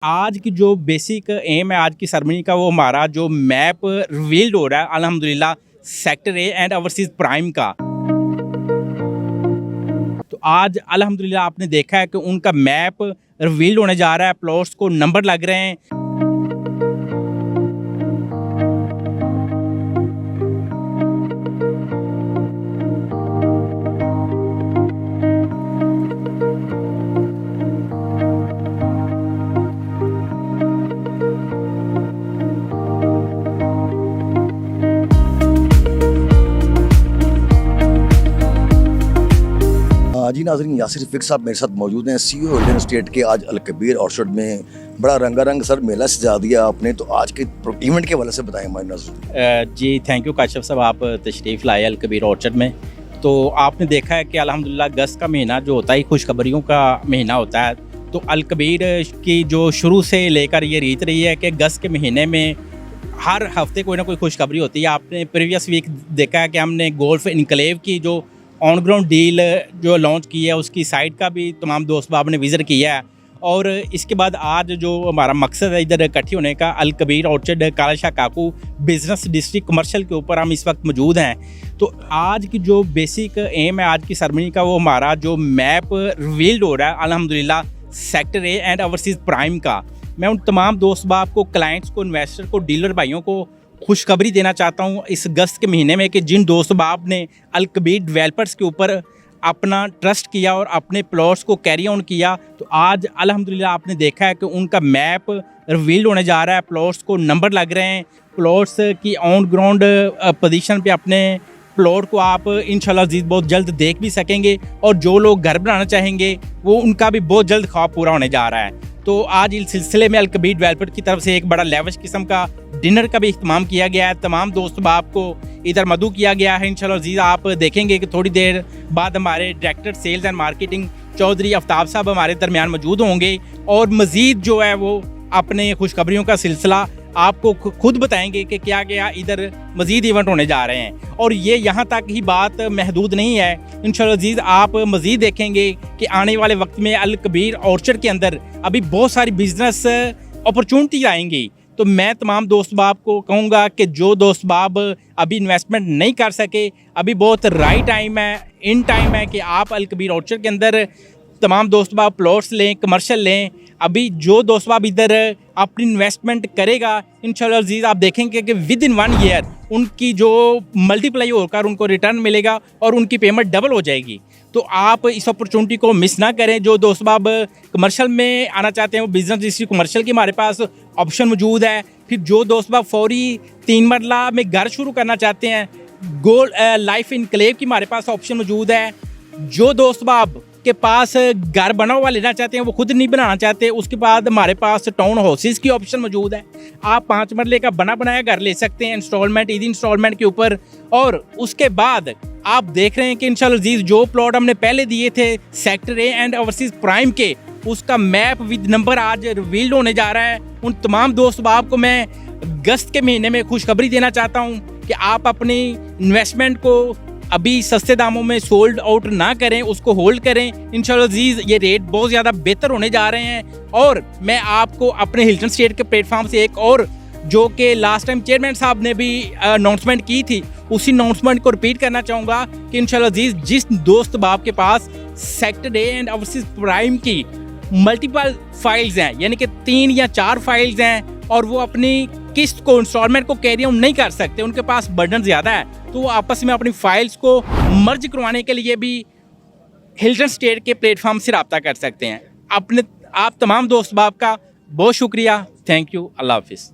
आज की जो बेसिक एम है आज की सेरेमनी का, वो हमारा जो मैप रिवील्ड हो रहा है अल्हम्दुलिल्लाह sector A and overseas prime का। तो आज अल्हम्दुलिल्लाह आपने देखा है कि उनका मैप रिवील्ड होने जा रहा है, प्लॉट्स को नंबर लग रहे हैं। जी नाज़रीन, यासिर रफ़ीक साहब मेरे साथ मौजूद हैं, CEO हिल्टन एस्टेट के। आज अल-कबीर ऑर्चर्ड में बड़ा रंगारंग सर मेला सजा दिया आपने, तो आज के इवेंट के हवाले से बताएं हमारे नाज़रीन। जी थैंक यू काशिफ साहब, आप तशरीफ़ लाए अल-कबीर ऑर्चर्ड में। तो आपने देखा है कि अल्हम्दुलिल्लाह अगस्त का महीना जो होता है खुशखबरियों का महीना होता है। तो अल-कबीर की जो शुरू से लेकर ये रीत रही है कि अगस्त के महीने में हर हफ्ते कोई ना कोई खुशखबरी होती है। आपने प्रीवियस वीक देखा है कि हमने गोल्फ इनक्लेव की जो ऑन ग्राउंड डील जो लॉन्च की है, उसकी साइट का भी तमाम दोस्त बाब ने विज़िट किया है। और इसके बाद आज जो हमारा मकसद है इधर इकट्ठी होने का, अल-कबीर ऑर्चर्ड काला शाह काकू बिज़नेस डिस्ट्रिक्ट कमर्शियल के ऊपर हम इस वक्त मौजूद हैं। तो आज की जो बेसिक एम है आज की सेरेमनी का, वो हमारा जो मैप रिवील्ड हो रहा है अल्हम्दुलिल्लाह sector A and overseas prime का। मैं उन तमाम दोस्त बाब को, क्लाइंट्स को, इन्वेस्टर को, डीलर भाइयों को खुशखबरी देना चाहता हूँ इस अगस्त के महीने में कि जिन दोस्त बाब ने अल-कबीर डेवलपर्स के ऊपर अपना ट्रस्ट किया और अपने प्लॉट्स को कैरी ऑन किया, तो आज अल्हम्दुलिल्लाह आपने देखा है कि उनका मैप रिवील्ड होने जा रहा है, प्लॉट्स को नंबर लग रहे हैं, प्लॉट्स की ऑन ग्राउंड पोजीशन पे अपने प्लॉट को आप इंशाल्लाह अज़ीज़ बहुत जल्द देख भी सकेंगे। और जो लोग घर बनाना चाहेंगे वो उनका भी बहुत जल्द ख्वाब पूरा होने जा रहा है। तो आज इस सिलसिले में अल-कबीर डेवलपर की तरफ से एक बड़ा लेविश किस्म का डिनर का भी इख्तिमाम किया गया है। तमाम दोस्त बाब को इधर मदऊ किया गया है। इंशाल्लाह अज़ीज़ आप देखेंगे कि थोड़ी देर बाद हमारे director sales and marketing Chaudhary Aftab साहब हमारे दरमियान मौजूद होंगे और मज़ीद जो है वो अपने खुशखबरियों का सिलसिला आपको खुद बताएंगे कि क्या क्या इधर मज़ीद इवेंट होने जा रहे हैं। और ये यहाँ तक ही बात महदूद नहीं है, इंशाल्लाह अज़ीज़ आप मज़ीद देखेंगे कि आने वाले वक्त में अल-कबीर ऑर्चर्ड के अंदर अभी बहुत सारी बिजनेस अपॉर्चुनिटी आएंगी। तो मैं तमाम दोस्त बाब को कहूँगा कि जो दोस्त बाब अभी इन्वेस्टमेंट नहीं कर सके, अभी बहुत राइट टाइम है, इन टाइम है कि आप अल-कबीर ऑर्चर्ड के अंदर तमाम दोस्त बाब प्लॉट्स लें, कमर्शियल लें। अभी जो दोस्त बाब इधर अपनी इन्वेस्टमेंट करेगा, इंशाल्लाह अज़ीज़ आप देखेंगे कि विद इन 1 ईयर उनकी जो मल्टीप्लाई होकर उनको रिटर्न मिलेगा और उनकी पेमेंट डबल हो जाएगी। तो आप इस अपॉर्चुनिटी को मिस ना करें। जो दोस्त बाब कमर्शियल में आना चाहते हैं वो बिज़नेस डिस्ट्रिक्ट कमर्शियल की हमारे पास ऑप्शन मौजूद है। फिर जो दोस्त बाब फौरी 3 मरला में घर शुरू करना चाहते हैं, गोल्ड लाइफ इनक्लेव की हमारे पास ऑप्शन मौजूद है। जो दोस्त बाब के पास घर बना हुआ लेना चाहते हैं, वो खुद नहीं बनाना चाहते, उसके बाद हमारे पास टाउन हाउसेस की ऑप्शन मौजूद है। आप 5 मरले का बना बनाया घर ले सकते हैं इंस्टॉलमेंट, ईदी इंस्टॉलमेंट के ऊपर। और उसके बाद आप देख रहे हैं कि इंशाल्लाह अज़ीज़ जो प्लॉट हमने पहले दिए थे sector A and overseas prime के, उसका मैप विद नंबर आज रिवील्ड होने जा रहा है। उन तमाम दोस्त बाब को मैं अगस्त के महीने में खुशखबरी देना चाहता हूँ कि आप अपनी इन्वेस्टमेंट को अभी सस्ते दामों में सोल्ड आउट ना करें, उसको होल्ड करें। इंशाल्लाह अज़ीज़ ये रेट बहुत ज़्यादा बेहतर होने जा रहे हैं। और मैं आपको अपने हिल्टन स्टेट के प्लेटफॉर्म से एक और, जो कि लास्ट टाइम चेयरमैन साहब ने भी अनाउंसमेंट की थी, उसी अनाउंसमेंट को रिपीट करना चाहूँगा कि इंशाल्लाह अज़ीज़ जिस दोस्त बाब के पास sector A and overseas prime की मल्टीपल फाइल्स हैं, यानी कि 3 या 4 फाइल्स हैं, और वो अपनी किस्त को, इंस्टॉलमेंट को कैरी ऑन नहीं कर सकते, उनके पास बर्डन ज़्यादा है, तो वो आपस में अपनी फाइल्स को मर्ज करवाने के लिए भी हिल्टन स्टेट के प्लेटफॉर्म से रब्ता कर सकते हैं। आप तमाम दोस्त बाब का बहुत शुक्रिया। Thank you. अल्लाह हाफिज़।